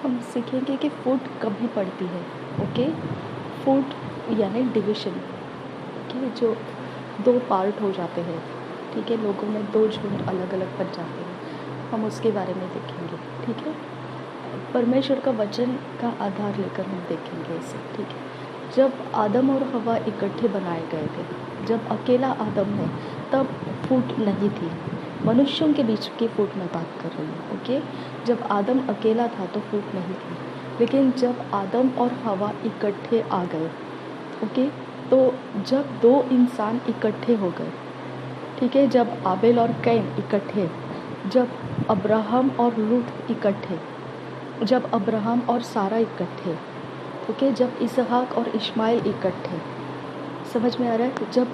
हम सीखेंगे कि फूट कभी पड़ती है। ओके, फूट यानी डिविज़न, कि जो 2 पार्ट हो जाते हैं, ठीक है, लोगों में 2 झुंड अलग-अलग बन जाते हैं, हम उसके बारे में देखेंगे, ठीक है। परमेश्वर का वचन का आधार लेकर हम देखेंगे इसे, ठीक है। जब आदम और हवा इकट्ठे बनाए गए थे, जब अकेला आदम है, तब फूट नहीं थी। मनुष्यों के बीच की फूट मैं बात कर रही हूँ, ओके। जब आदम अकेला था तो फूट नहीं थी, लेकिन जब आदम और हवा इकट्ठे आ गए, ओके, तो जब 2 इंसान इकट्ठे हो गए, ठीक है, जब आबेल और कैन इकट्ठे, जब अब्राहम और लूत इकट्ठे, जब अब्राहम और सारा इकट्ठे, ओके, जब इसहाक और इश्माइल इकट्ठे, समझ में आ रहा है, जब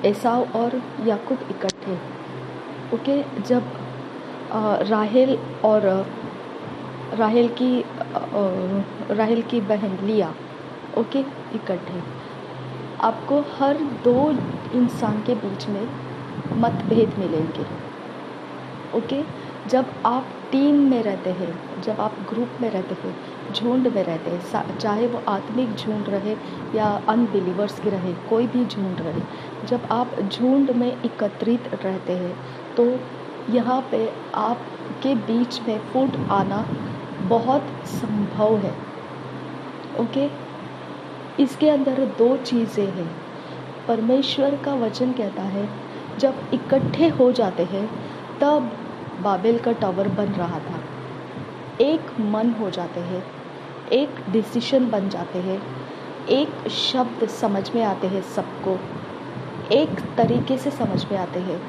एसाव और याकूब इकट्ठे, ओके, जब राहेल और राहेल की बहन लिया, ओके, इकट्ठे, आपको हर 2 इंसान के बीच में मतभेद मिलेंगे, ओके। जब आप टीम में रहते हैं, जब आप ग्रुप में रहते हैं, झुंड में रहते हैं, चाहे वो आत्मिक झुंड रहे या अनबिलीवर्स की रहे, कोई भी झुंड रहे, जब आप झुंड में एकत्रित रहते हैं तो यहाँ पे आपके बीच में फूट आना बहुत संभव है, ओके। इसके अंदर 2 चीज़ें हैं। परमेश्वर का वचन कहता है जब इकट्ठे हो जाते हैं तब बाबेल का टावर बन रहा था, एक मन हो जाते हैं, एक डिसीजन बन जाते हैं, एक शब्द समझ में आते हैं सबको, एक तरीके से समझ में आते हैं,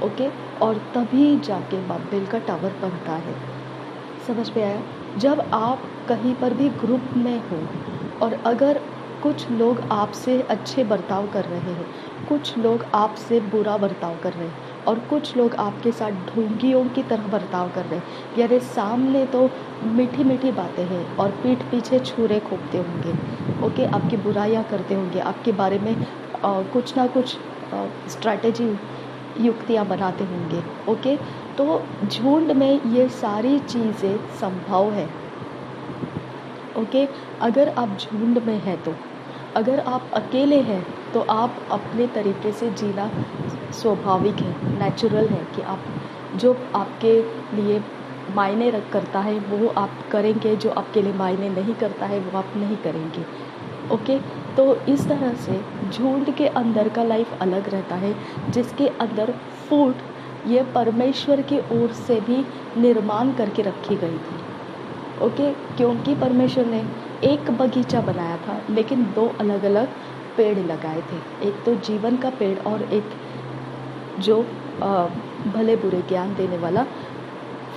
ओके, और तभी जाके बाबेल का टावर बनता है। समझ में आया? जब आप कहीं पर भी ग्रुप में हो और अगर कुछ लोग आपसे अच्छे बर्ताव कर रहे हैं, कुछ लोग आपसे बुरा बर्ताव कर रहे हैं और कुछ लोग आपके साथ ढोंगियों की तरह बर्ताव कर रहे हैं, यानी सामने तो मीठी मीठी बातें हैं और पीठ पीछे छुरे खोपते होंगे, ओके, आपकी बुराइयां करते होंगे, आपके बारे में कुछ ना कुछ स्ट्रैटेजी युक्तियां बनाते होंगे, ओके। तो झुंड में ये सारी चीज़ें संभव है, ओके। अगर आप झुंड में हैं तो, अगर आप अकेले हैं तो आप अपने तरीके से जीना स्वाभाविक है, नेचुरल है कि आप जो आपके लिए मायने करता है वो आप करेंगे, जो आपके लिए मायने नहीं करता है वो आप नहीं करेंगे, ओके। तो इस तरह से झुंड के अंदर का लाइफ अलग रहता है, जिसके अंदर फूट ये परमेश्वर की ओर से भी निर्माण करके रखी गई थी, ओके। क्योंकि परमेश्वर ने एक बगीचा बनाया था लेकिन 2 अलग अलग पेड़ लगाए थे, एक तो जीवन का पेड़ और एक जो भले बुरे ज्ञान देने वाला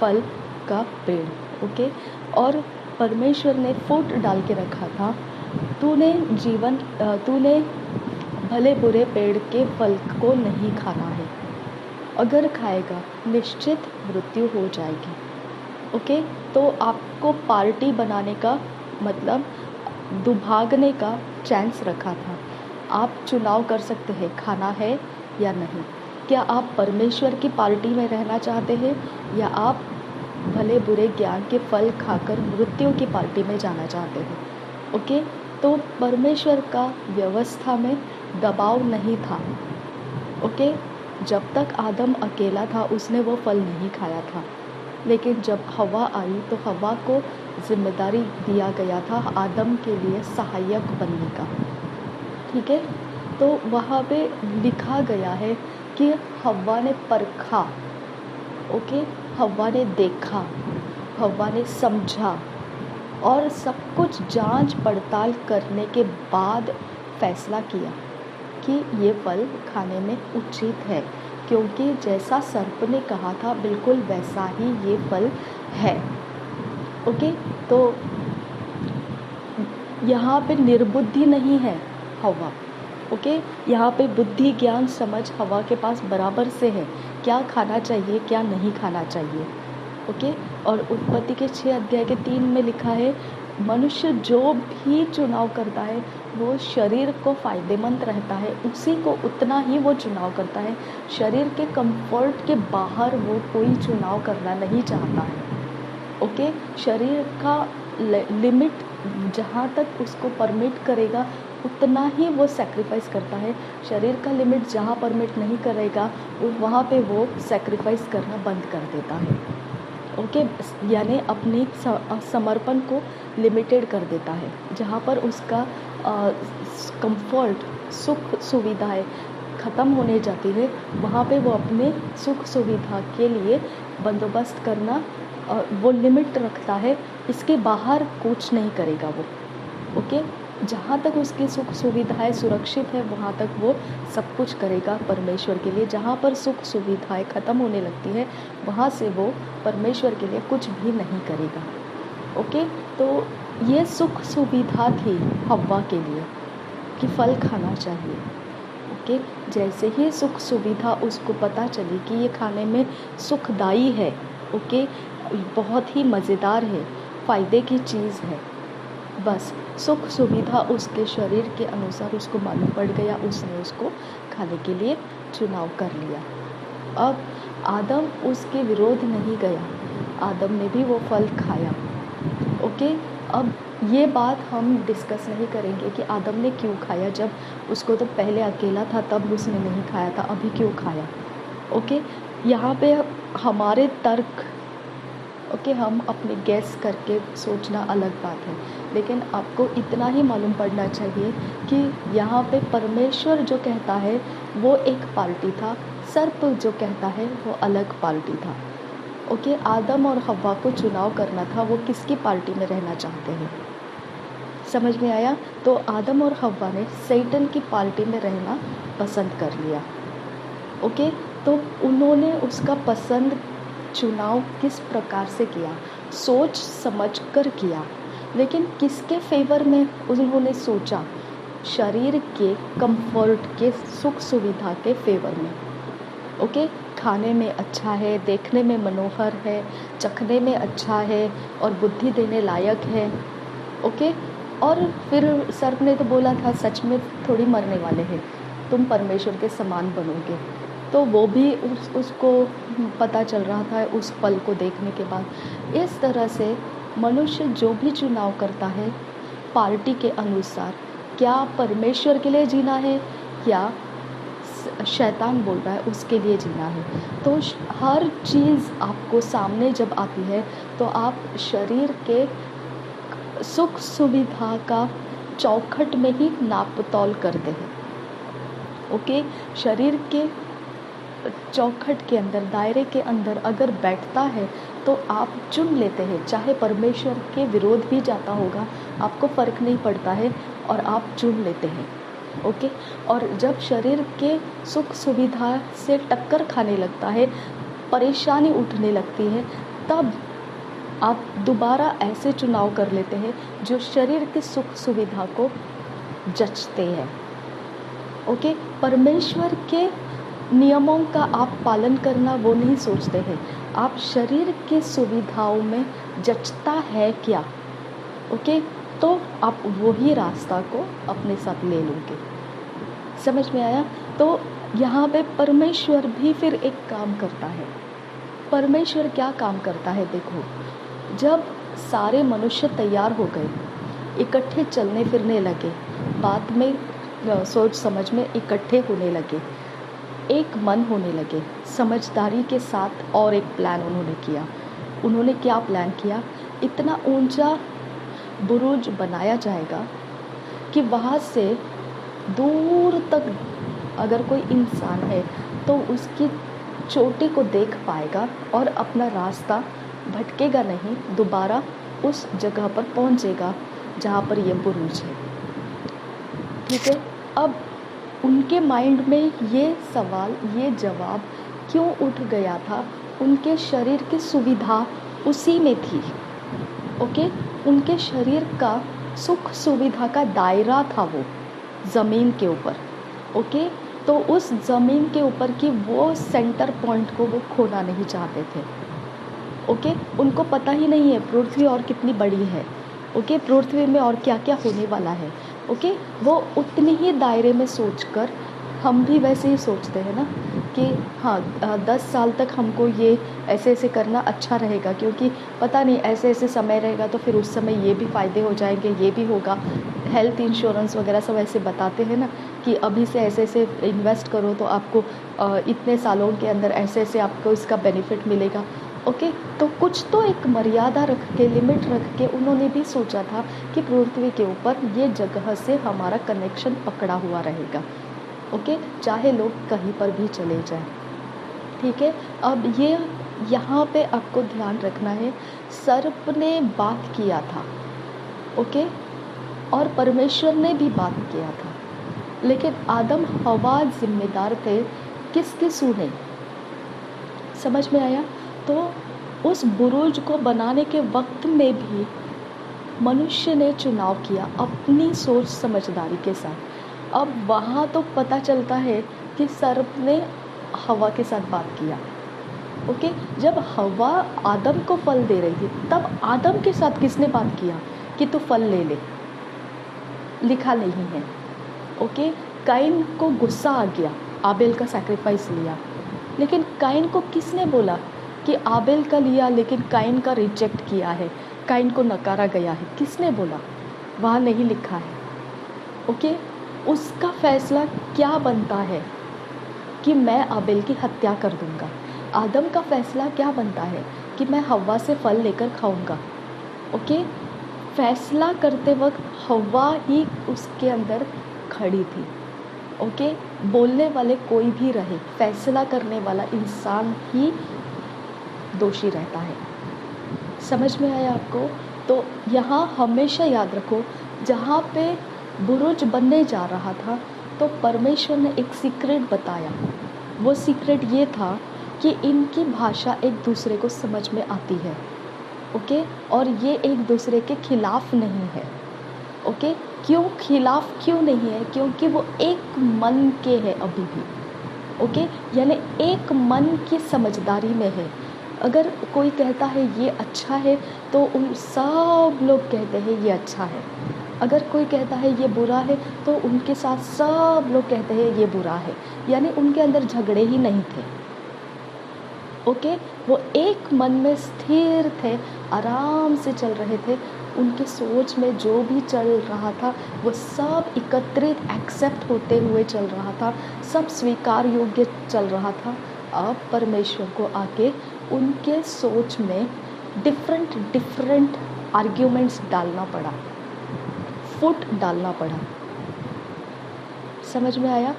फल का पेड़, ओके। और परमेश्वर ने फूट डाल के रखा था, तूने भले बुरे पेड़ के फल को नहीं खाना है, अगर खाएगा निश्चित मृत्यु हो जाएगी, ओके। तो आपको पार्टी बनाने का मतलब दुभागने का चांस रखा था, आप चुनाव कर सकते हैं खाना है या नहीं। क्या आप परमेश्वर की पार्टी में रहना चाहते हैं या आप भले बुरे ज्ञान के फल खाकर मृत्यु की पार्टी में जाना चाहते हैं, ओके। तो परमेश्वर का व्यवस्था में दबाव नहीं था, ओके। जब तक आदम अकेला था उसने वो फल नहीं खाया था, लेकिन जब हवा आई तो हवा को जिम्मेदारी दिया गया था आदम के लिए सहायक बनने का, ठीक है। तो वहाँ पे लिखा गया है कि हवा ने परखा, ओके, हवा ने देखा, हवा ने समझा और सब कुछ जांच पड़ताल करने के बाद फैसला किया कि ये फल खाने में उचित है, क्योंकि जैसा सर्प ने कहा था बिल्कुल वैसा ही ये फल है, ओके। तो यहाँ पे निर्बुद्धि नहीं है हवा, ओके। यहाँ पे बुद्धि ज्ञान समझ हवा के पास बराबर से है, क्या खाना चाहिए क्या नहीं खाना चाहिए, ओके। और उत्पत्ति के 6 अध्याय के 3 में लिखा है मनुष्य जो भी चुनाव करता है वो शरीर को फ़ायदेमंद रहता है, उसी को उतना ही वो चुनाव करता है, शरीर के कंफर्ट के बाहर वो कोई चुनाव करना नहीं चाहता है, ओके, शरीर का लिमिट जहाँ तक उसको परमिट करेगा उतना ही वो सेक्रीफाइस करता है। शरीर का लिमिट जहाँ परमिट नहीं करेगा वहाँ पे वो सेक्रीफाइस करना बंद कर देता है। ओके, यानी अपनी समर्पण को लिमिटेड कर देता है। जहाँ पर उसका कंफर्ट, सुख सुविधाएं ख़त्म होने जाती है, वहाँ पे वो अपने सुख सुविधा के लिए बंदोबस्त करना वो लिमिट रखता है। इसके बाहर कुछ नहीं करेगा वो। ओके, जहाँ तक उसकी सुख सुविधाएं सुरक्षित है वहाँ तक वो सब कुछ करेगा परमेश्वर के लिए। जहाँ पर सुख सुविधाएं ख़त्म होने लगती है वहाँ से वो परमेश्वर के लिए कुछ भी नहीं करेगा। ओके, तो ये सुख सुविधा थी हव्वा के लिए कि फल खाना चाहिए। ओके, जैसे ही सुख सुविधा उसको पता चली कि ये खाने में सुखदाई है, ओके, बहुत ही मज़ेदार है, फ़ायदे की चीज़ है, बस सुख सुविधा उसके शरीर के अनुसार उसको मालूम पड़ गया, उसने उसको खाने के लिए चुनाव कर लिया। अब आदम उसके विरोध नहीं गया, आदम ने भी वो फल खाया। ओके, अब ये बात हम डिस्कस नहीं करेंगे कि आदम ने क्यों खाया, जब उसको तो पहले अकेला था तब उसने नहीं खाया था, अभी क्यों खाया। ओके, यहाँ पे हमारे तर्क, ओके, हम अपने गैस करके सोचना अलग बात है, लेकिन आपको इतना ही मालूम पड़ना चाहिए कि यहाँ पे परमेश्वर जो कहता है वो एक पार्टी था, सर्प जो कहता है वो अलग पार्टी था। ओके, आदम और हव्वा को चुनाव करना था वो किसकी पार्टी में रहना चाहते हैं। समझ में आया? तो आदम और हव्वा ने सैटन की पार्टी में रहना पसंद कर लिया। ओके, तो उन्होंने उसका पसंद चुनाव किस प्रकार से किया, सोच समझ कर किया, लेकिन किसके फेवर में उन्होंने सोचा, शरीर के कंफर्ट के, सुख सुविधा के फेवर में। ओके, खाने में अच्छा है, देखने में मनोहर है, चखने में अच्छा है और बुद्धि देने लायक है। ओके, और फिर सर्प ने तो बोला था सच में थोड़ी मरने वाले हैं, तुम परमेश्वर के समान बनोगे। तो वो भी उसको पता चल रहा था उस पल को देखने के बाद। इस तरह से मनुष्य जो भी चुनाव करता है पार्टी के अनुसार, क्या परमेश्वर के लिए जीना है या शैतान बोल रहा है उसके लिए जीना है, तो हर चीज़ आपको सामने जब आती है तो आप शरीर के सुख सुविधा का चौखट में ही नाप तौल करते हैं। ओके, शरीर के चौखट के अंदर, दायरे के अंदर अगर बैठता है तो आप चुन लेते हैं, चाहे परमेश्वर के विरोध भी जाता होगा आपको फ़र्क नहीं पड़ता है और आप चुन लेते हैं। ओके, और जब शरीर के सुख सुविधा से टक्कर खाने लगता है, परेशानी उठने लगती है, तब आप दोबारा ऐसे चुनाव कर लेते हैं जो शरीर की सुख सुविधा को जचते हैं। ओके, परमेश्वर के नियमों का आप पालन करना वो नहीं सोचते हैं, आप शरीर की सुविधाओं में जचता है क्या। ओके, तो आप वही रास्ता को अपने साथ ले लोगे। समझ में आया? तो यहाँ पे परमेश्वर भी फिर एक काम करता है। परमेश्वर क्या काम करता है देखो, जब सारे मनुष्य तैयार हो गए, इकट्ठे चलने फिरने लगे, बात में सोच समझ में इकट्ठे होने लगे, एक मन होने लगे, समझदारी के साथ और एक प्लान उन्होंने किया। उन्होंने क्या प्लान किया, इतना ऊंचा बुरुज बनाया जाएगा कि वहाँ से दूर तक अगर कोई इंसान है तो उसकी चोटी को देख पाएगा और अपना रास्ता भटकेगा नहीं, दोबारा उस जगह पर पहुँचेगा जहाँ पर ये बुरुज है। ठीक है, अब उनके माइंड में ये सवाल, ये जवाब क्यों उठ गया था, उनके शरीर की सुविधा उसी में थी। ओके, उनके शरीर का सुख सुविधा का दायरा था वो ज़मीन के ऊपर। ओके, तो उस ज़मीन के ऊपर की वो सेंटर पॉइंट को वो खोना नहीं चाहते थे। ओके, उनको पता ही नहीं है पृथ्वी और कितनी बड़ी है। ओके, पृथ्वी में और क्या क्या होने वाला है। ओके, वो उतनी ही दायरे में सोचकर, हम भी वैसे ही सोचते हैं ना कि कि हाँ 10 साल तक हमको ये ऐसे ऐसे करना अच्छा रहेगा, क्योंकि पता नहीं ऐसे ऐसे समय रहेगा तो फिर उस समय ये भी फ़ायदे हो जाएंगे, ये भी होगा। हेल्थ इंश्योरेंस वगैरह सब ऐसे बताते हैं ना कि अभी से ऐसे ऐसे इन्वेस्ट करो तो आपको इतने सालों के अंदर ऐसे ऐसे आपको इसका बेनिफिट मिलेगा। ओके, तो कुछ तो एक मर्यादा रख के, लिमिट रख के उन्होंने भी सोचा था कि पृथ्वी के ऊपर ये जगह से हमारा कनेक्शन पकड़ा हुआ रहेगा। ओके, चाहे लोग कहीं पर भी चले जाएं। ठीक है, अब ये यहाँ पे आपको ध्यान रखना है, सर्प ने बात किया था। ओके, और परमेश्वर ने भी बात किया था, लेकिन आदम हवा जिम्मेदार थे किसकी सुने। समझ में आया? तो उस बुरुज को बनाने के वक्त में भी मनुष्य ने चुनाव किया अपनी सोच समझदारी के साथ। अब वहाँ तो पता चलता है कि सर्प ने हवा के साथ बात किया। ओके, जब हवा आदम को फल दे रही थी तब आदम के साथ किसने बात किया कि तू फल ले ले? लिखा नहीं है। ओके, काइन को गुस्सा आ गया, आबेल का सैक्रिफाइस लिया, लेकिन काइन को किसने बोला कि आबेल का लिया लेकिन काइन का रिजेक्ट किया है, काइन को नकारा गया है? किसने बोला? वहाँ नहीं लिखा है। ओके, उसका फैसला क्या बनता है कि मैं आबेल की हत्या कर दूंगा। आदम का फैसला क्या बनता है कि मैं हव्वा से फल लेकर खाऊंगा। ओके, फैसला करते वक्त हव्वा ही उसके अंदर खड़ी थी। ओके, बोलने वाले कोई भी रहे, फैसला करने वाला इंसान ही दोषी रहता है। समझ में आया आपको? तो यहाँ हमेशा याद रखो, जहाँ पे बुरुज बनने जा रहा था तो परमेश्वर ने एक सीक्रेट बताया। वो सीक्रेट ये था कि इनकी भाषा एक दूसरे को समझ में आती है। ओके, और ये एक दूसरे के खिलाफ नहीं है। ओके, क्यों खिलाफ क्यों नहीं है? क्योंकि वो एक मन के है अभी भी। ओके, यानी एक मन की समझदारी में है। अगर कोई कहता है ये अच्छा है तो उन सब लोग कहते हैं ये अच्छा है। अगर कोई कहता है ये बुरा है तो उनके साथ सब लोग कहते हैं ये बुरा है। यानी उनके अंदर झगड़े ही नहीं थे। ओके, वो एक मन में स्थिर थे, आराम से चल रहे थे। उनके सोच में जो भी चल रहा था वो सब एकत्रित एक्सेप्ट होते हुए चल रहा था, सब स्वीकार योग्य चल रहा था। अब परमेश्वर को आके उनके सोच में डिफरेंट आर्ग्यूमेंट्स डालना पड़ा, फुट डालना पड़ा। समझ में आया?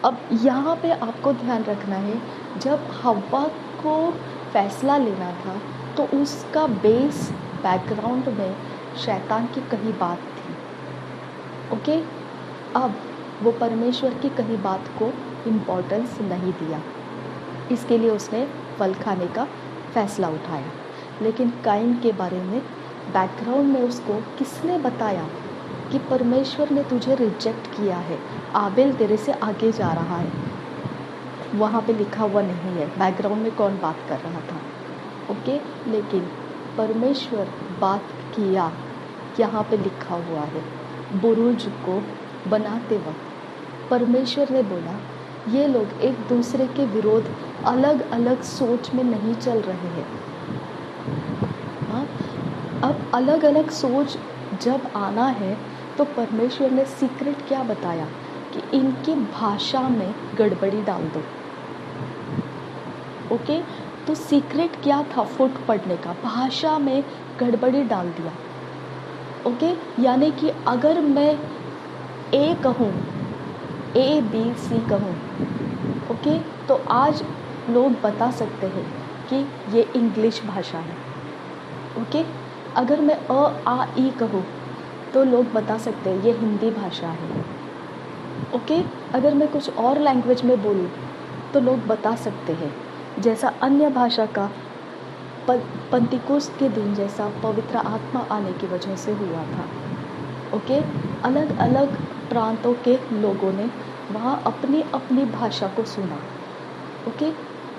अब यहाँ पे आपको ध्यान रखना है, जब हव्वा को फैसला लेना था तो उसका बेस बैकग्राउंड में शैतान की कही बात थी। ओके, अब वो परमेश्वर की कही बात को इम्पोर्टेंस नहीं दिया, इसके लिए उसने फल खाने का फैसला उठाया। लेकिन काइन के बारे में बैकग्राउंड में उसको किसने बताया कि परमेश्वर ने तुझे रिजेक्ट किया है, आबेल तेरे से आगे जा रहा है? वहाँ पे लिखा हुआ नहीं है बैकग्राउंड में कौन बात कर रहा था। ओके, लेकिन परमेश्वर बात किया, यहाँ पे लिखा हुआ है। बुरुज को बनाते वक्त परमेश्वर ने बोला ये लोग एक दूसरे के विरोध अलग अलग सोच में नहीं चल रहे हैं। हाँ, अब अलग अलग सोच जब आना है तो परमेश्वर ने सीक्रेट क्या बताया कि इनकी भाषा में गड़बड़ी डाल दो। ओके, तो सीक्रेट क्या था फुट पड़ने का? भाषा में गड़बड़ी डाल दिया। ओके, यानी कि अगर मैं ए कहूँ, ABC कहूँ, ओके, तो आज लोग बता सकते हैं कि ये इंग्लिश भाषा है। ओके, अगर मैं A कहूँ तो लोग बता सकते हैं ये हिंदी भाषा है। ओके, अगर मैं कुछ और लैंग्वेज में बोलूँ तो लोग बता सकते हैं, जैसा अन्य भाषा का पंतिकुस्त के दिन जैसा पवित्र आत्मा आने की वजह से हुआ था। ओके, अलग अलग प्रांतों के लोगों ने वहाँ अपनी अपनी भाषा को सुना। ओके,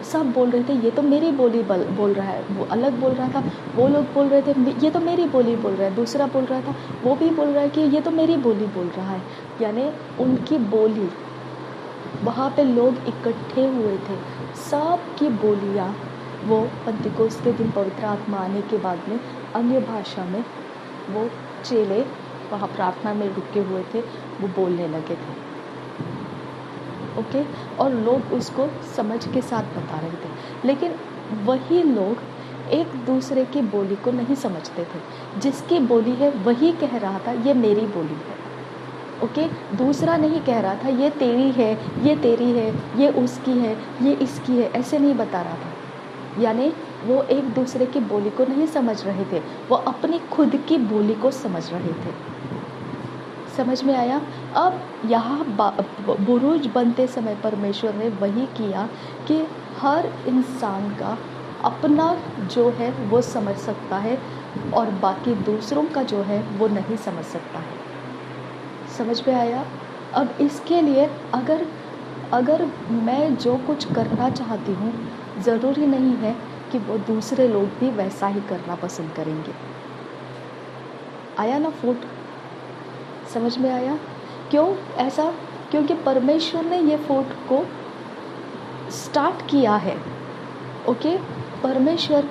सब बोल रहे थे ये तो मेरी बोली बोल रहा है, वो अलग बोल रहा था, वो लोग बोल रहे थे ये तो मेरी बोली बोल रहा है, दूसरा बोल रहा था, वो भी बोल रहा है कि ये तो मेरी बोली बोल रहा है। यानी उनकी बोली वहाँ पे लोग इकट्ठे हुए थे, सब की बोलियाँ वो पंतीकोस्त के दिन पवित्र आत्मा आने के बाद में अन्य भाषा में वो चेले वहाँ प्रार्थना में रुके हुए थे, वो बोलने लगे थे। ओके, और लोग उसको समझ के साथ बता रहे थे, लेकिन वही लोग एक दूसरे की बोली को नहीं समझते थे। जिसकी बोली है वही कह रहा था ये मेरी बोली है। ओके, दूसरा नहीं कह रहा था ये तेरी है, ये तेरी है, ये उसकी है, ये इसकी है, ऐसे नहीं बता रहा था। यानी वो एक दूसरे की बोली को नहीं समझ रहे थे, वो अपनी खुद की बोली को समझ रहे थे। समझ में आया? अब यहाँ बुरुज बनते समय परमेश्वर ने वही किया कि हर इंसान का अपना जो है वो समझ सकता है और बाकी दूसरों का जो है वो नहीं समझ सकता है। समझ में आया? अब इसके लिए अगर मैं जो कुछ करना चाहती हूँ, ज़रूरी नहीं है कि वो दूसरे लोग भी वैसा ही करना पसंद करेंगे। आया ना फूट? समझ में आया? क्यों ऐसा? क्योंकि परमेश्वर ने ये फूट को स्टार्ट किया है। ओके, परमेश्वर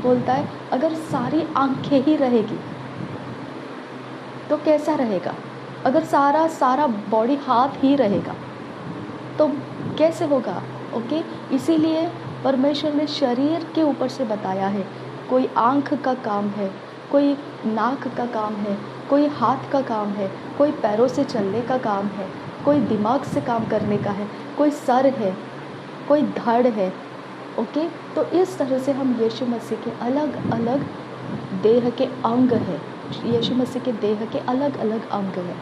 बोलता है अगर सारी आंखें ही रहेगी तो कैसा रहेगा? अगर सारा बॉडी हाथ ही रहेगा तो कैसे होगा? ओके, इसीलिए परमेश्वर ने शरीर के ऊपर से बताया है। कोई आँख का काम है, कोई नाक का काम है, कोई हाथ का काम है, कोई पैरों से चलने का काम है, कोई दिमाग से काम करने का है, कोई सर है, कोई धड़ है। ओके, तो इस तरह से हम यीशु मसीह के अलग अलग देह के अंग हैं। यीशु मसीह के देह के अलग अलग अंग हैं।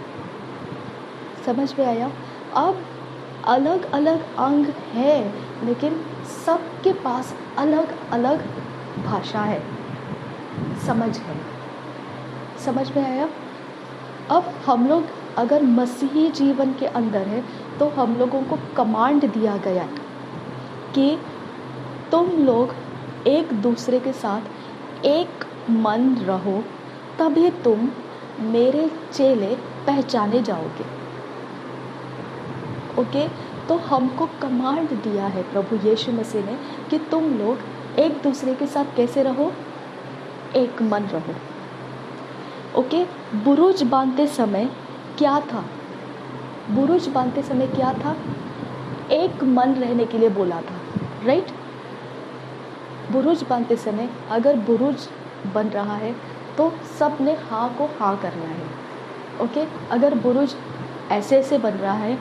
समझ में आया? अब अलग अलग अंग है, लेकिन सबके पास अलग अलग भाषा है, समझ है। समझ में आया? अब हम लोग अगर मसीही जीवन के अंदर है तो हम लोगों को कमांड दिया गया कि तुम लोग एक दूसरे के साथ एक मन रहो, तभी तुम मेरे चेले पहचाने जाओगे। ओके, तो हमको कमांड दिया है प्रभु यीशु मसीह ने कि तुम लोग एक दूसरे के साथ कैसे रहो? एक मन रहो। ओके, बुरुज बांधते समय क्या था? बुरुज बांधते समय क्या था? एक मन रहने के लिए बोला था, राइट? बुरुज बांधते समय अगर बुरुज बन रहा है तो सब ने हाँ को हाँ करना है। ओके, अगर बुरुज ऐसे ऐसे बन रहा है,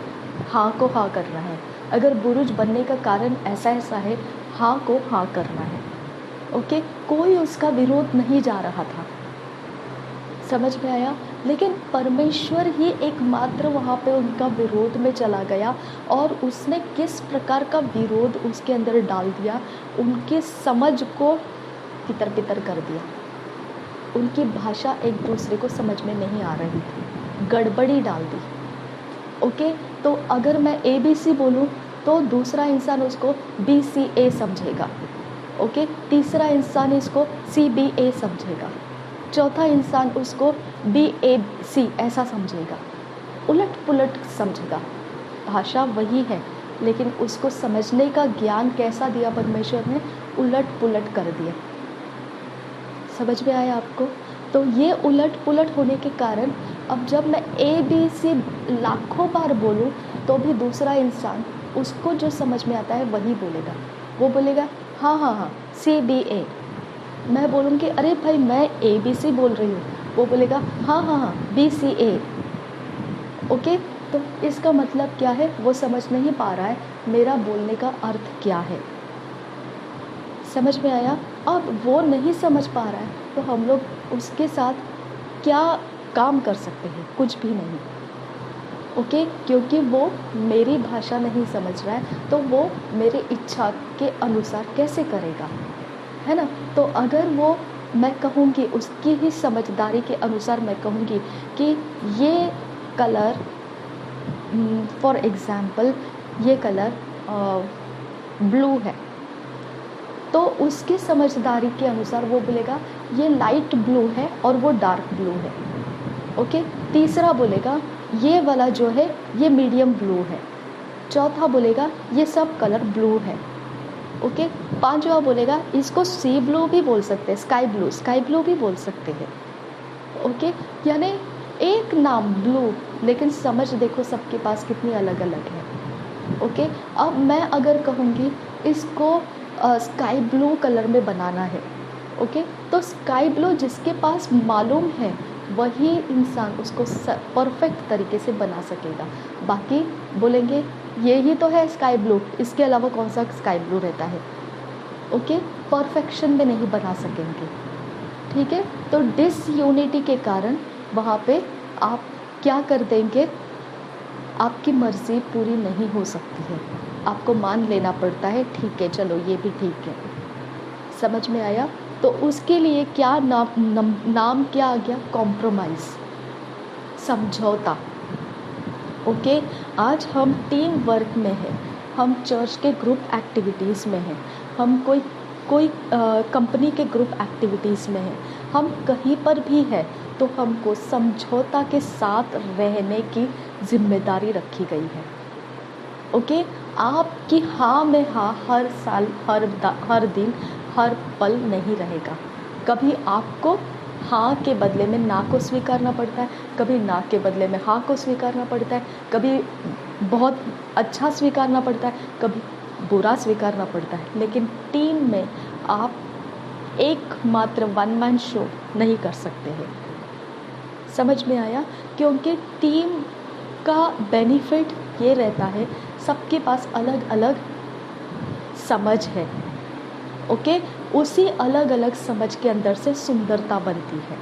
हाँ को हाँ करना है। अगर बुरुज बनने का कारण ऐसा ऐसा है, हाँ को हाँ करना है। ओके, कोई उसका विरोध नहीं जा रहा था। समझ में आया? लेकिन परमेश्वर ही एकमात्र वहाँ पे उनका विरोध में चला गया और उसने किस प्रकार का विरोध उसके अंदर डाल दिया, उनके समझ को तितर बितर कर दिया। उनकी भाषा एक दूसरे को समझ में नहीं आ रही थी, गड़बड़ी डाल दी। ओके, तो अगर मैं ABC बोलूँ तो दूसरा इंसान उसको BCA समझेगा। ओके, तीसरा इंसान इसको CBA समझेगा, चौथा इंसान उसको BAC ऐसा समझेगा, उलट पुलट समझेगा। भाषा वही है, लेकिन उसको समझने का ज्ञान कैसा दिया परमेश्वर ने? उलट पुलट कर दिया। समझ में आया आपको? तो ये उलट पुलट होने के कारण अब जब मैं ABC लाखों बार बोलूँ तो भी दूसरा इंसान उसको जो समझ में आता है वही बोलेगा। वो बोलेगा हाँ CBA। मैं बोलूँगी अरे भाई मैं ABC बोल रही हूँ, वो बोलेगा हाँ BCA। ओके, तो इसका मतलब क्या है? वो समझ नहीं पा रहा है मेरा बोलने का अर्थ क्या है। समझ में आया? अब वो नहीं समझ पा रहा है तो हम लोग उसके साथ क्या काम कर सकते हैं? कुछ भी नहीं। ओके, क्योंकि वो मेरी भाषा नहीं समझ रहा है तो वो मेरी इच्छा के अनुसार कैसे करेगा, है ना? तो अगर वो मैं कहूँगी उसकी ही समझदारी के अनुसार मैं कहूँगी कि ये कलर फॉर एग्ज़ाम्पल ये कलर ब्लू है, तो उसकी समझदारी के अनुसार वो बोलेगा ये लाइट ब्लू है और वो डार्क ब्लू है। ओके, तीसरा बोलेगा ये वाला जो है ये मीडियम ब्लू है। चौथा बोलेगा ये सब कलर ब्लू है। ओके, पांचवा बोलेगा इसको सी ब्लू भी बोल सकते हैं, स्काई ब्लू भी बोल सकते हैं। ओके, यानी एक नाम ब्लू, लेकिन समझ देखो सबके पास कितनी अलग अलग है। ओके, अब मैं अगर कहूँगी इसको स्काई ब्लू कलर में बनाना है, ओके, तो स्काई ब्लू जिसके पास मालूम है वही इंसान उसको परफेक्ट तरीके से बना सकेगा। बाकी बोलेंगे यही तो है स्काई ब्लू, इसके अलावा कौन सा स्काई ब्लू रहता है। ओके, परफेक्शन में नहीं बना सकेंगे। ठीक है, तो डिसयूनिटी के कारण वहाँ पे आप क्या कर देंगे, आपकी मर्ज़ी पूरी नहीं हो सकती है, आपको मान लेना पड़ता है। ठीक है, चलो ये भी ठीक है। समझ में आया? तो उसके लिए क्या नाम क्या आ गया, कॉम्प्रोमाइज़, समझौता। ओके, आज हम टीम वर्क में हैं, हम चर्च के ग्रुप एक्टिविटीज़ में हैं, हम कोई कंपनी के ग्रुप एक्टिविटीज़ में हैं, हम कहीं पर भी है तो हमको समझौता के साथ रहने की जिम्मेदारी रखी गई है। ओके, आपकी हाँ में हाँ हर साल हर दिन हर पल नहीं रहेगा। कभी आपको हाँ के बदले में ना को स्वीकारना पड़ता है, कभी ना के बदले में हाँ को स्वीकारना पड़ता है, कभी बहुत अच्छा स्वीकारना पड़ता है, कभी बुरा स्वीकारना पड़ता है। लेकिन टीम में आप एकमात्र वन मैन शो नहीं कर सकते हैं। समझ में आया? क्योंकि टीम का बेनिफिट ये रहता है सबके पास अलग अलग समझ है। ओके, उसी अलग अलग समझ के अंदर से सुंदरता बनती है।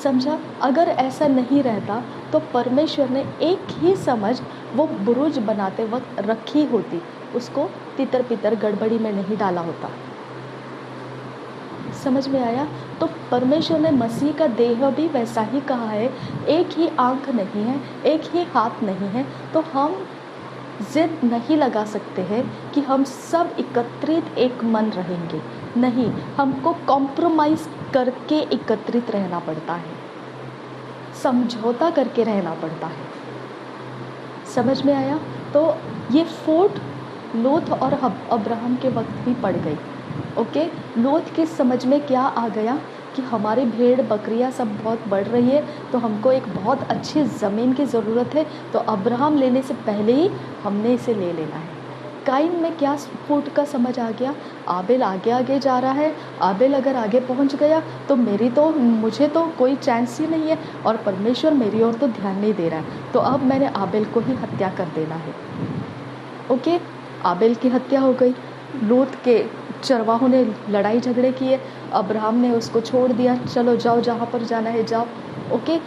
समझा? अगर ऐसा नहीं रहता तो परमेश्वर ने एक ही समझ वो बुरुज बनाते वक्त रखी होती, उसको तितर पितर गड़बड़ी में नहीं डाला होता। समझ में आया? तो परमेश्वर ने मसीह का देह भी वैसा ही कहा है, एक ही आंख नहीं है, एक ही हाथ नहीं है। तो हम जिद नहीं लगा सकते हैं कि हम सब एकत्रित एक मन रहेंगे। नहीं, हमको कॉम्प्रोमाइज़ करके एकत्रित रहना पड़ता है, समझौता करके रहना पड़ता है। समझ में आया? तो ये फोट लोथ और अब्राहम के वक्त भी पड़ गई। ओके, लोथ के समझ में क्या आ गया कि हमारी भेड़ बकरियां सब बहुत बढ़ रही है, तो हमको एक बहुत अच्छी ज़मीन की ज़रूरत है, तो अब्राहम लेने से पहले ही हमने इसे ले लेना है। काइन में क्या फूट का समझ आ गया, आबेल आगे आगे जा रहा है, आबेल अगर आगे पहुंच गया तो मुझे तो कोई चांस ही नहीं है, और परमेश्वर मेरी ओर तो ध्यान नहीं दे रहा है, तो अब मैंने आबेल को ही हत्या कर देना है। ओके, आबेल की हत्या हो गई। लूत के चरवाहों ने लड़ाई झगड़े किए, अब्राहम ने उसको छोड़ दिया, चलो जाओ जहाँ पर जाना है जाओ। ओके,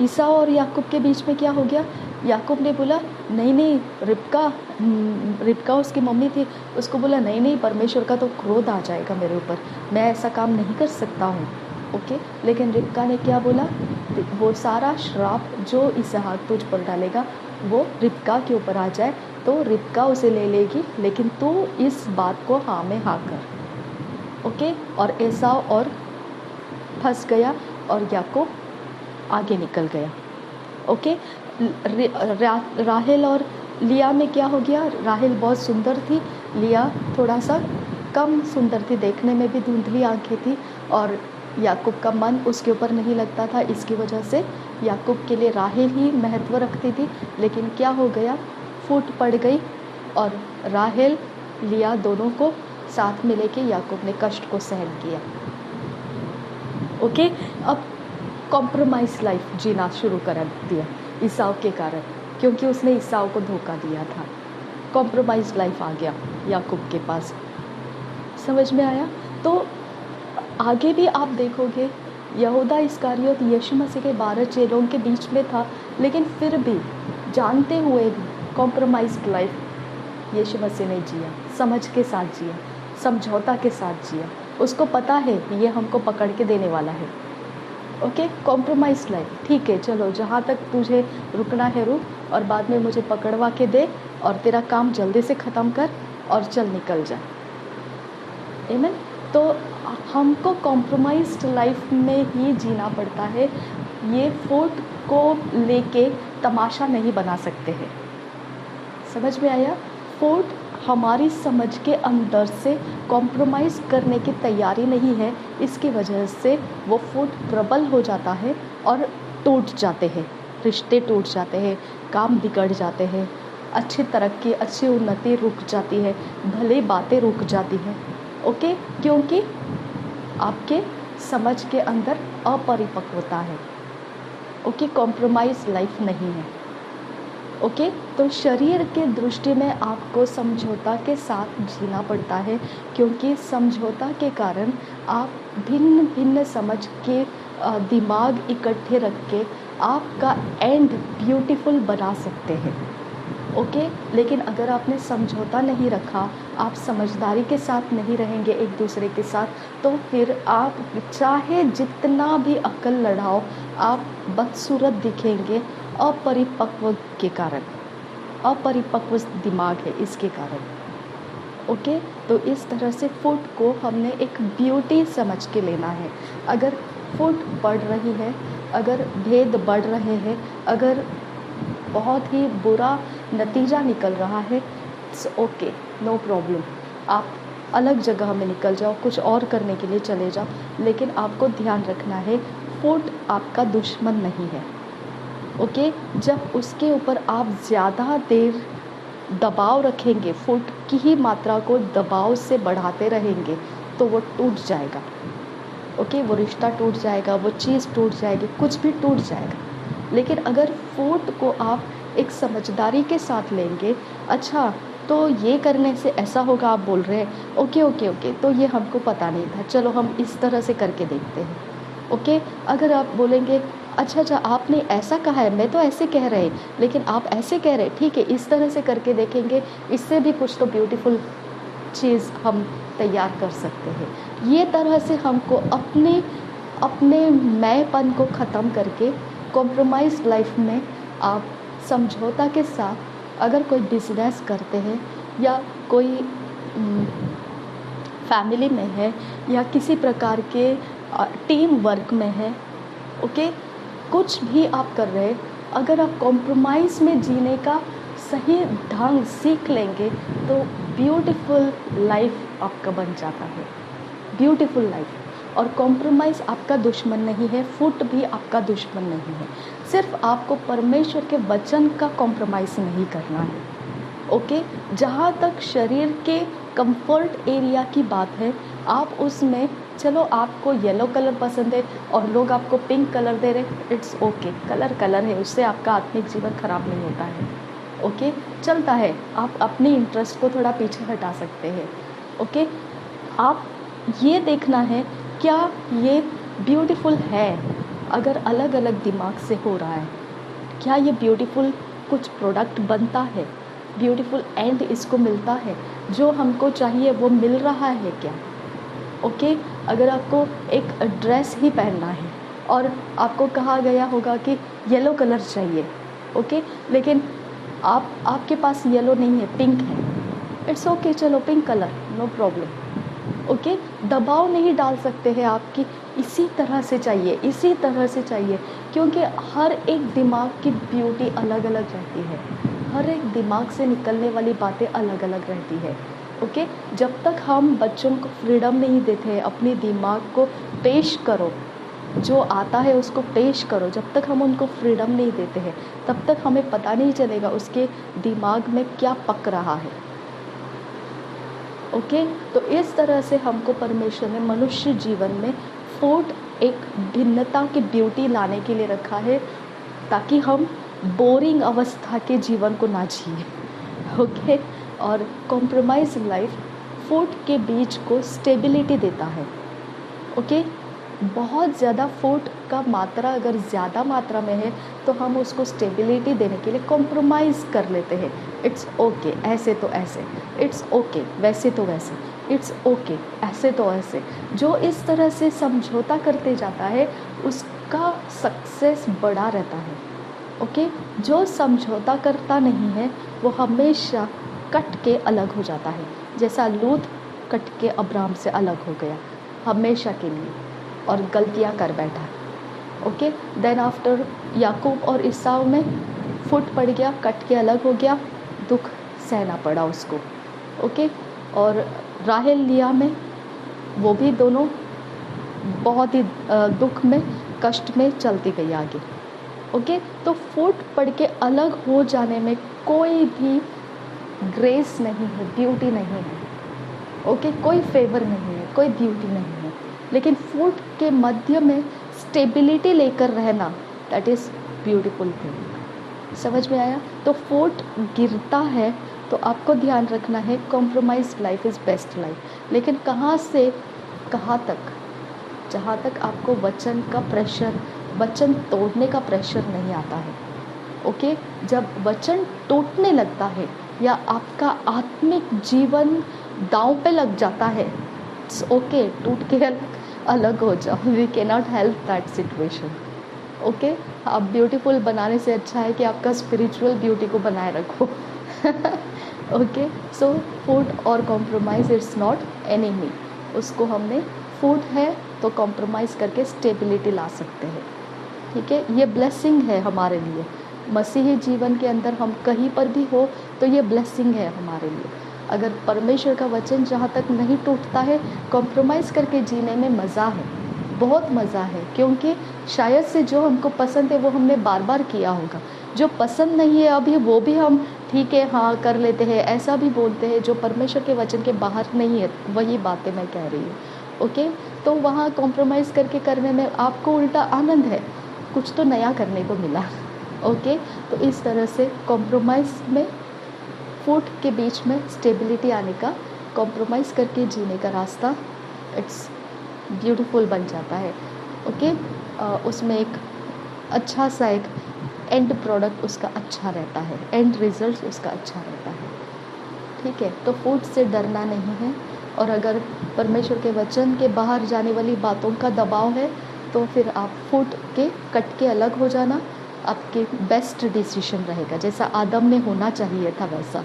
ईसा और याकूब के बीच में क्या हो गया, याकूब ने बोला नहीं, रिबका उसकी मम्मी थी, उसको बोला नहीं, परमेश्वर का तो क्रोध आ जाएगा मेरे ऊपर, मैं ऐसा काम नहीं कर सकता हूँ। ओके, लेकिन रिबका ने क्या बोला, वो सारा श्राप जो इसहाक तुझ पर डालेगा वो रिबका के ऊपर आ जाए, तो रिबका उसे ले लेगी, लेकिन तू इस बात को हाँ में हाँ कर। ओके, और एसाव और फंस गया और याकूब आगे निकल गया। ओके, राहेल और लिया में क्या हो गया, राहेल बहुत सुंदर थी, लिया थोड़ा सा कम सुंदर थी, देखने में भी धुंधली आंखें थी, और याकूब का मन उसके ऊपर नहीं लगता था। इसकी वजह से याकूब के लिए राहेल ही महत्व रखती थी। लेकिन क्या हो गया, फूट पड़ गई और राहेल लिया दोनों को साथ में लेके याकूब ने कष्ट को सहन किया। ओके, अब कॉम्प्रोमाइज़ लाइफ जीना शुरू कर दिया ईसाव के कारण, क्योंकि उसने ईसाव को धोखा दिया था। कॉम्प्रोमाइज़ लाइफ आ गया याकूब के पास। समझ में आया? तो आगे भी आप देखोगे यहूदा इस्करियोत यीशु मसीह के 12 चेलों के बीच में था, लेकिन फिर भी जानते हुए भी कॉम्प्रोमाइज़्ड लाइफ यीशु मसीह ने जिया, समझ के साथ जिया, समझौता के साथ जिया। उसको पता है कि ये हमको पकड़ के देने वाला है। ओके, कॉम्प्रोमाइज़्ड लाइफ, ठीक है, चलो जहाँ तक तुझे रुकना है रुक, और बाद में मुझे पकड़वा के दे और तेरा काम जल्दी से ख़त्म कर और चल निकल जा। आमीन। तो हमको कॉम्प्रोमाइज़्ड लाइफ में ही जीना पड़ता है। ये फोर्ट को लेके तमाशा नहीं बना सकते हैं। समझ में आया? फूड हमारी समझ के अंदर से कॉम्प्रोमाइज़ करने की तैयारी नहीं है, इसकी वजह से वो फूड प्रबल हो जाता है और टूट जाते हैं, रिश्ते टूट जाते हैं, काम बिगड़ जाते हैं, अच्छी तरक्की, अच्छी उन्नति रुक जाती है, भले बातें रुक जाती हैं। ओके, क्योंकि आपके समझ के अंदर अपरिपक्वता है। ओके, कॉम्प्रोमाइज़ लाइफ नहीं है। ओके, तो शरीर के दृष्टि में आपको समझौता के साथ जीना पड़ता है, क्योंकि समझौता के कारण आप भिन्न भिन्न समझ के दिमाग इकट्ठे रख के आपका एंड ब्यूटीफुल बना सकते हैं। ओके, लेकिन अगर आपने समझौता नहीं रखा, आप समझदारी के साथ नहीं रहेंगे एक दूसरे के साथ, तो फिर आप चाहे जितना भी अक्ल लड़ाओ, आप बदसूरत दिखेंगे अपरिपक्व के कारण, अपरिपक्व दिमाग है इसके कारण। ओके, तो इस तरह से फूड को हमने एक ब्यूटी समझ के लेना है। अगर फूड बढ़ रही है, अगर भेद बढ़ रहे हैं, अगर बहुत ही बुरा नतीजा निकल रहा है, इट्स ओके, नो प्रॉब्लम। आप अलग जगह में निकल जाओ, कुछ और करने के लिए चले जाओ, लेकिन आपको ध्यान रखना है फूड आपका दुश्मन नहीं है। ओके, जब उसके ऊपर आप ज़्यादा देर दबाव रखेंगे, फूड की ही मात्रा को दबाव से बढ़ाते रहेंगे, तो वो टूट जाएगा। ओके, वो रिश्ता टूट जाएगा, वो चीज़ टूट जाएगी, कुछ भी टूट जाएगा। लेकिन अगर फूड को आप एक समझदारी के साथ लेंगे, अच्छा तो ये करने से ऐसा होगा, आप बोल रहे हैं, ओके ओके ओके, तो ये हमको पता नहीं था, चलो हम इस तरह से करके देखते हैं। ओके, अगर आप बोलेंगे अच्छा आपने ऐसा कहा है, मैं तो ऐसे कह रहे, लेकिन आप ऐसे कह रहे, ठीक है, इस तरह से करके देखेंगे, इससे भी कुछ तो ब्यूटीफुल चीज़ हम तैयार कर सकते हैं। ये तरह से हमको अपने मैंपन को ख़त्म करके कॉम्प्रोमाइज़ लाइफ में आप समझौता के साथ अगर कोई बिजनेस करते हैं या कोई फैमिली में है या किसी प्रकार के टीम वर्क में है, ओके, कुछ भी आप कर रहे हैं, अगर आप कॉम्प्रोमाइज़ में जीने का सही ढंग सीख लेंगे तो ब्यूटीफुल लाइफ आपका बन जाता है, ब्यूटीफुल लाइफ। और कॉम्प्रोमाइज़ आपका दुश्मन नहीं है, फूड भी आपका दुश्मन नहीं है, सिर्फ आपको परमेश्वर के वचन का कॉम्प्रोमाइज़ नहीं करना है। ओके, जहाँ तक शरीर के कंफर्ट एरिया की बात है, आप उसमें चलो आपको येलो कलर पसंद है और लोग आपको पिंक कलर दे रहे, इट्स ओके, कलर है, उससे आपका आत्मिक जीवन खराब नहीं होता है। ओके, चलता है, आप अपनी इंटरेस्ट को थोड़ा पीछे हटा सकते हैं। ओके, आप ये देखना है क्या ये ब्यूटीफुल है, अगर अलग अलग दिमाग से हो रहा है, क्या ये ब्यूटीफुल कुछ प्रोडक्ट बनता है, ब्यूटीफुल एंड इसको मिलता है, जो हमको चाहिए वो मिल रहा है क्या। ओके, अगर आपको एक ड्रेस ही पहनना है और आपको कहा गया होगा कि येलो कलर चाहिए, ओके, लेकिन आपके पास येलो नहीं है, पिंक है, इट्स ओके, चलो pink colour, no problem. Okay, दबाव नहीं डाल सकते हैं आपकी इसी तरह से चाहिए, इसी तरह से चाहिए, क्योंकि हर एक दिमाग की ब्यूटी अलग अलग रहती है, हर एक दिमाग से निकलने वाली बातें अलग अलग रहती है। ओके, जब तक हम बच्चों को फ्रीडम नहीं देते हैं, अपने दिमाग को पेश करो, जो आता है उसको पेश करो, जब तक हम उनको फ्रीडम नहीं देते हैं, तब तक हमें पता नहीं चलेगा उसके दिमाग में क्या पक रहा है। ओके, तो इस तरह से हमको परमेश्वर ने मनुष्य जीवन में फूड एक भिन्नता की ब्यूटी लाने के लिए रखा है, ताकि हम बोरिंग अवस्था के जीवन को ना जिए। ओके, और कॉम्प्रोमाइज़ लाइफ फूड के बीच को स्टेबिलिटी देता है। ओके, बहुत ज़्यादा फूड का मात्रा अगर ज़्यादा मात्रा में है तो हम उसको स्टेबिलिटी देने के लिए कॉम्प्रोमाइज़ कर लेते हैं, इट्स ओके, ऐसे तो ऐसे, इट्स ओके, वैसे तो वैसे, इट्स ओके, ऐसे तो ऐसे। जो इस तरह से समझौता करते जाता है उसका सक्सेस बड़ा रहता है। ओके, जो समझौता करता नहीं है वो हमेशा कट के अलग हो जाता है, जैसा लूत कट के अब्राहम से अलग हो गया हमेशा के लिए और गलतियां कर बैठा। ओके, देन आफ्टर याकूब और ईसाव में फुट पड़ गया, कट के अलग हो गया, दुख सहना पड़ा उसको। ओके, और राहेल लिया में वो भी दोनों बहुत ही दुख में, कष्ट में चलती गई आगे। ओके, तो फूट पड़ के अलग हो जाने में कोई भी ग्रेस नहीं है, ब्यूटी नहीं है। ओके, कोई फेवर नहीं है, कोई ब्यूटी नहीं है, लेकिन फूट के मध्य में स्टेबिलिटी लेकर रहना, दैट इज़ ब्यूटीफुल थिंग। समझ में आया? तो फूट गिरता है तो आपको ध्यान रखना है, compromise life is best life. लेकिन कहाँ से कहाँ तक? जहाँ तक आपको वचन का प्रेशर, वचन तोड़ने का प्रेशर नहीं आता है। ओके, जब वचन टूटने लगता है या आपका आत्मिक जीवन दांव पे लग जाता है, इट्स ओके, टूट के अलग हो जाओ, we can not help that situation. Okay, आप ब्यूटीफुल बनाने से अच्छा है कि आपका स्पिरिचुअल ब्यूटी को बनाए रखो। ओके, सो फूड और कॉम्प्रोमाइज़ इट्स नॉट एनिमी। उसको हमने फूड है तो कॉम्प्रोमाइज़ करके स्टेबिलिटी ला सकते हैं। ठीक है, ये ब्लेसिंग है हमारे लिए। मसीही जीवन के अंदर हम कहीं पर भी हो तो ये ब्लेसिंग है हमारे लिए। अगर परमेश्वर का वचन जहाँ तक नहीं टूटता है, कॉम्प्रोमाइज़ करके जीने में मज़ा है, बहुत मज़ा है, क्योंकि शायद से जो हमको पसंद है वो हमने बार बार किया होगा। जो पसंद नहीं है अभी वो भी हम ठीक है हाँ कर लेते हैं, ऐसा भी बोलते हैं। जो परमेश्वर के वचन के बाहर नहीं है वही बातें मैं कह रही हूँ। ओके, तो वहाँ कॉम्प्रोमाइज़ करके करने में आपको उल्टा आनंद है, कुछ तो नया करने को मिला। ओके, तो इस तरह से कॉम्प्रोमाइज़ में, फूट के बीच में स्टेबिलिटी आने का, कॉम्प्रोमाइज़ करके जीने का रास्ता इट्स ब्यूटीफुल बन जाता है। ओके, उसमें एक अच्छा सा एक एंड प्रोडक्ट उसका अच्छा रहता है, एंड रिजल्ट उसका अच्छा रहता है। ठीक है, तो फूट से डरना नहीं है। और अगर परमेश्वर के वचन के बाहर जाने वाली बातों का दबाव है तो फिर आप फूट के कट के अलग हो जाना आपके बेस्ट डिसीजन रहेगा। जैसा आदम में होना चाहिए था वैसा।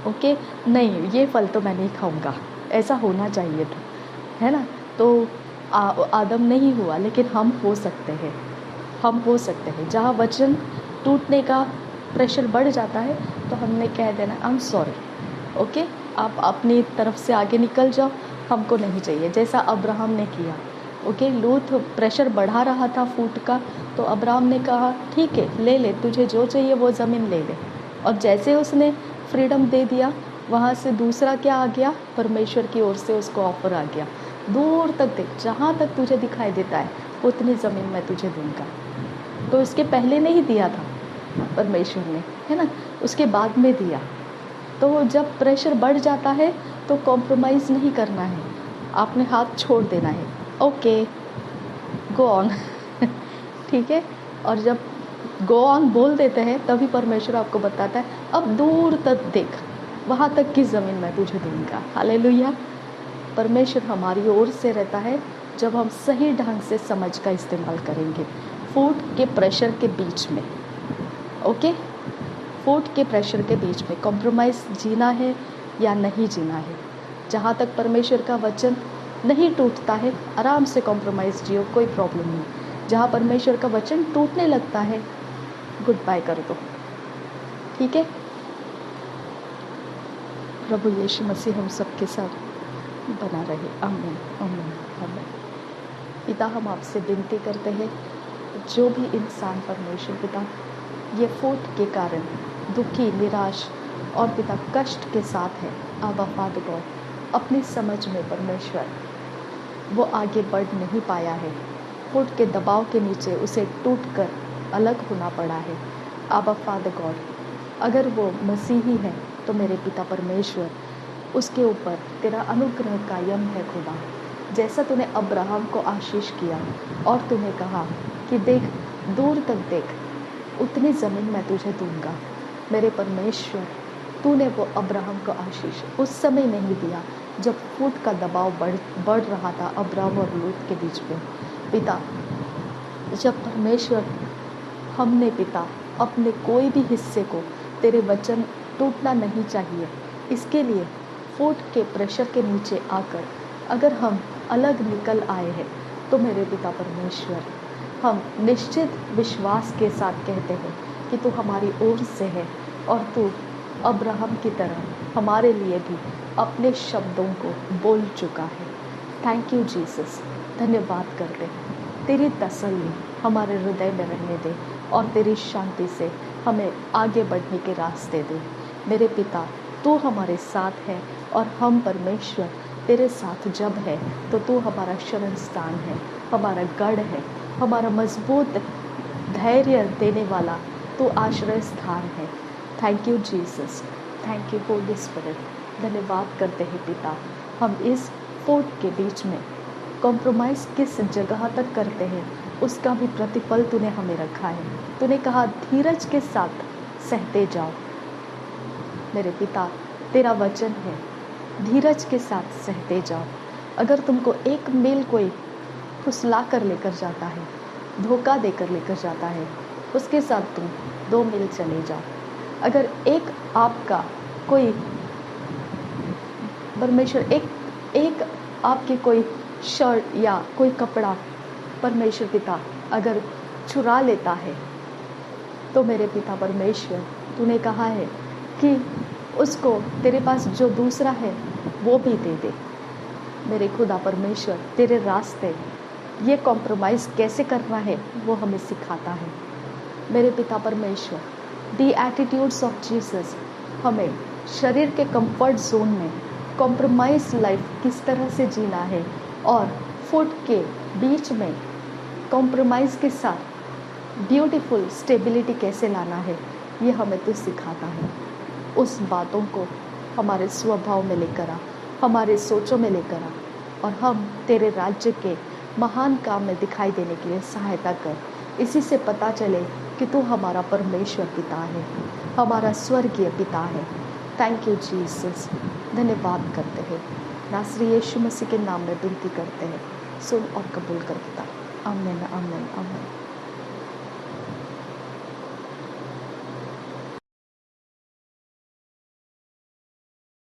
ओके, नहीं ये फल तो मैं नहीं खाऊंगा, ऐसा होना चाहिए था, है ना? तो आदम नहीं हुआ, लेकिन हम हो सकते हैं, हम हो सकते हैं। जहाँ वचन टूटने का प्रेशर बढ़ जाता है तो हमने कह देना आई एम सॉरी। ओके, आप अपनी तरफ से आगे निकल जाओ, हमको नहीं चाहिए, जैसा अब्राहम ने किया। ओके, लूत प्रेशर बढ़ा रहा था फूट का, तो अब्राहम ने कहा ठीक है ले ले, तुझे जो चाहिए वो ज़मीन ले ले। और जैसे उसने फ्रीडम दे दिया, वहाँ से दूसरा क्या आ गया, परमेश्वर की ओर से उसको ऑफर आ गया, दूर तक देख, जहाँ तक तुझे दिखाई देता है उतनी ज़मीन मैं तुझे दूंगा। तो इसके पहले नहीं दिया था परमेश्वर ने, है ना, उसके बाद में दिया। तो जब प्रेशर बढ़ जाता है तो कॉम्प्रोमाइज़ नहीं करना है, आपने हाथ छोड़ देना है। Okay, go on. ठीक है, और जब गो ऑन बोल देते हैं तभी परमेश्वर आपको बताता है अब दूर तक देख, वहाँ तक की ज़मीन मैं तुझे दूंगा। हालेलुया। परमेश्वर हमारी ओर से रहता है जब हम सही ढंग से समझ का इस्तेमाल करेंगे फूट के प्रेशर के बीच में। ओके, फूट के प्रेशर के बीच में कॉम्प्रोमाइज़ जीना है या नहीं जीना है। जहाँ तक परमेश्वर का वचन नहीं टूटता है आराम से कॉम्प्रोमाइज़ जियो, कोई प्रॉब्लम नहीं। जहाँ परमेश्वर का वचन टूटने लगता है गुड बाय कर दो। ठीक है, प्रभु यीशु मसीह हम सबके साथ बना रहे। आमीन आमीन आमीन। पिता, हम आपसे विनती करते हैं जो भी इंसान परमेश्वर पिता ये फूट के कारण दुखी, निराश और पिता कष्ट के साथ है, आबा फादर गॉड, अपनी समझ में परमेश्वर वो आगे बढ़ नहीं पाया है, फूट के दबाव के नीचे उसे टूटकर अलग होना पड़ा है। आबा फादर गॉड, अगर वो मसीही है तो मेरे पिता परमेश्वर उसके ऊपर तेरा अनुग्रह कायम है खुदा। जैसा तूने अब्राहम को आशीष किया और तूने कहा कि देख दूर तक देख, उतनी ज़मीन मैं तुझे दूंगा। मेरे परमेश्वर, तूने वो अब्राहम को आशीष उस समय नहीं दिया जब फूट का दबाव बढ़ रहा था अब्राहम और लूत के बीच में। पिता, जब परमेश्वर हमने पिता अपने कोई भी हिस्से को, तेरे वचन टूटना नहीं चाहिए, इसके लिए फूट के प्रेशर के नीचे आकर अगर हम अलग निकल आए हैं तो मेरे पिता परमेश्वर, हम निश्चित विश्वास के साथ कहते हैं कि तू हमारी ओर से है और तू अब्राहम की तरह हमारे लिए भी अपने शब्दों को बोल चुका है। Thank you Jesus. धन्यवाद करते हैं। तेरी तसल्ली हमारे हृदय में रहने दे और तेरी शांति से हमें आगे बढ़ने के रास्ते दे। मेरे पिता, तू हमारे साथ है और हम परमेश्वर तेरे साथ जब है तो तू हमारा शरण स्थान है, हमारा गढ़ है, हमारा मजबूत धैर्य देने वाला तू आश्रय स्थान है। Thank you Jesus. Thank you Holi spirit. धन्यवाद करते हैं पिता। हम इस फोर्ट के बीच में कॉम्प्रोमाइज़ किस जगह तक करते हैं उसका भी प्रतिफल तूने हमें रखा है। तूने कहा धीरज के साथ सहते जाओ। मेरे पिता, तेरा वचन है धीरज के साथ सहते जाओ। अगर तुमको एक मील कोई फुसला कर लेकर जाता है, धोखा देकर लेकर जाता है, उसके साथ तुम 2 मील चले जाओ। अगर एक आपका कोई परमेश्वर एक आपके कोई शर्ट या कोई कपड़ा परमेश्वर पिता अगर चुरा लेता है तो मेरे पिता परमेश्वर तूने कहा है कि उसको तेरे पास जो दूसरा है वो भी दे दे। मेरे खुदा परमेश्वर तेरे रास्ते ये कॉम्प्रोमाइज़ कैसे करना है वो हमें सिखाता है। मेरे पिता परमेश्वर, दी एटीट्यूड्स ऑफ जीसस हमें शरीर के कंफर्ट जोन में कॉम्प्रोमाइज़ लाइफ किस तरह से जीना है और फुट के बीच में कॉम्प्रोमाइज़ के साथ ब्यूटीफुल स्टेबिलिटी कैसे लाना है, ये हमें तो सिखाता है। उस बातों को हमारे स्वभाव में लेकर आ, हमारे सोचों में लेकर आ और हम तेरे राज्य के महान काम में दिखाई देने के लिए सहायता कर। इसी से पता चले कि तू हमारा परमेश्वर पिता है, हमारा स्वर्गीय पिता है। Thank you Jesus. धन्यवाद करते हैं। नासरी यीशु मसीह के नाम में विनती करते हैं, सुन और कबूल कर पिता। आमीन आमीन आमीन।